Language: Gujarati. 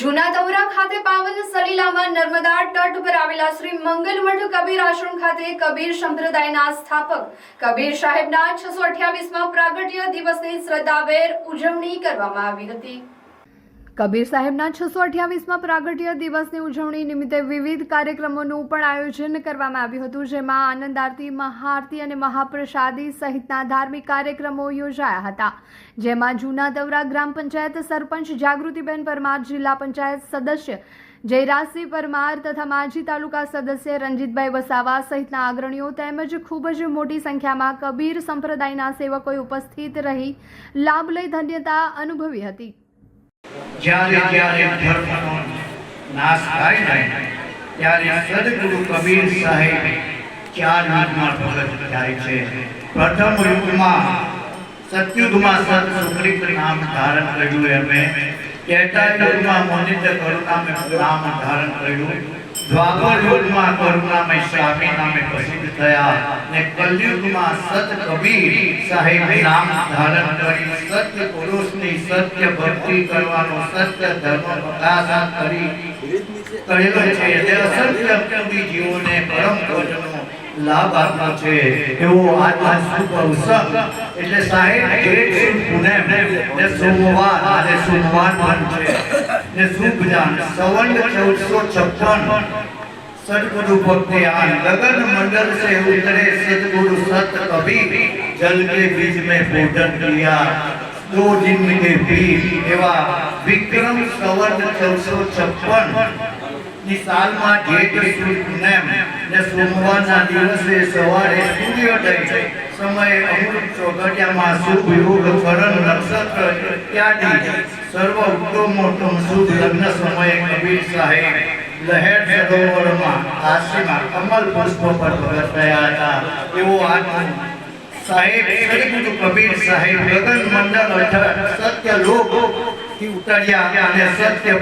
જૂના દૌરા ખાતે પાવન સલીલામાં નર્મદા તટ પર આવેલા શ્રી મંગલમઠ કબીર આશ્રમ ખાતે કબીર સંપ્રદાયના સ્થાપક કબીર સાહેબના 628મા પ્રાગટ્ય દિવસની શ્રદ્ધાભેર ઉજવણી કરવામાં આવી હતી। કબીર સાહેબના 628મા પ્રાગટ્ય દિવસની ઉજવણી નિમિત્તે વિવિધ કાર્યક્રમોનું પણ આયોજન કરવામાં આવ્યું હતું, જેમાં આનંદ આરતી, મહાઆરતી અને મહાપ્રસાદી સહિતના ધાર્મિક કાર્યક્રમો યોજાયા હતા, જેમાં જૂના દૌરા ગ્રામ પંચાયત સરપંચ જાગૃતિબેન પરમાર, જિલ્લા પંચાયત સદસ્ય જયરાજસિંહ પરમાર તથા માજી તાલુકા સદસ્ય રંજીતભાઈ વસાવા સહિતના અગ્રણીઓ તેમજ ખૂબ જ મોટી સંખ્યામાં કબીર સંપ્રદાયના સેવકોએ ઉપસ્થિત રહી લાભ લઈ ધન્યતા અનુભવી હતી। જ્યારે ધર્મનો નાશ થાય ને ત્યારે સદગુરુ કબીર સાહેબ 4 યુગમાં પ્રગટ થાય છે। પ્રથમ યુગમાં સતયુગમાં સંત સુગ્રીવ નામ ધારણ કર્યું, એમણે ત્રેતા યુગમાં મોનિત કરુણામય નામ ધારણ કર્યું, દ્વાપર યુગમાં કરુણામય સ્વામી નામે પ્રસિદ્ધ થયા ને કલયુગમાં સત કબીર સાહેબ નામ ધારણ કરી સત્ય પુરુષની સત્ય ભક્તિ કરવાનો સત્ય ધર્મ પ્રકાશ કરેલો છે। તે અસંખ્ય કબીર જીવોને પરમ ભજનો લાભ આપ્યો છે। એવો આજનો શુભ અવસર એટલે સાહેબ જેઠ પૂનમ ને સોમવાર અને સોમવાર પણ છે ને શુભ જાન સંવંત 1456 सदगुरु भक्तियान लगन मंडल से उतरे सदगुरु सत कबीर जल के बीच में पूजन किया 2 दिन के बीच एवा विक्रम संवत 1456 ની સાલમાં જેઠ સુદ પૂનમ ને સોમવારના દિવસે સવારે સૂર્યોદય સમયે અમૃત ચોઘડિયામાં શુભ યોગ કરણ નક્ષત્ર ઇત્યાદિ સર્વ ઉત્તમોત્તમ શુભ લગ્ન સમયે કબીર સાહેબ લહેર સરોવરમાં કાશીમાં કમલ પુષ્પ પર પ્રગટ થયા હતા। એવો આજનો સાહેબ સદગુરુ કબીર સાહેબ ગગન મંડળ સત્ય લોક થી ઉતર્યા અને સત્ય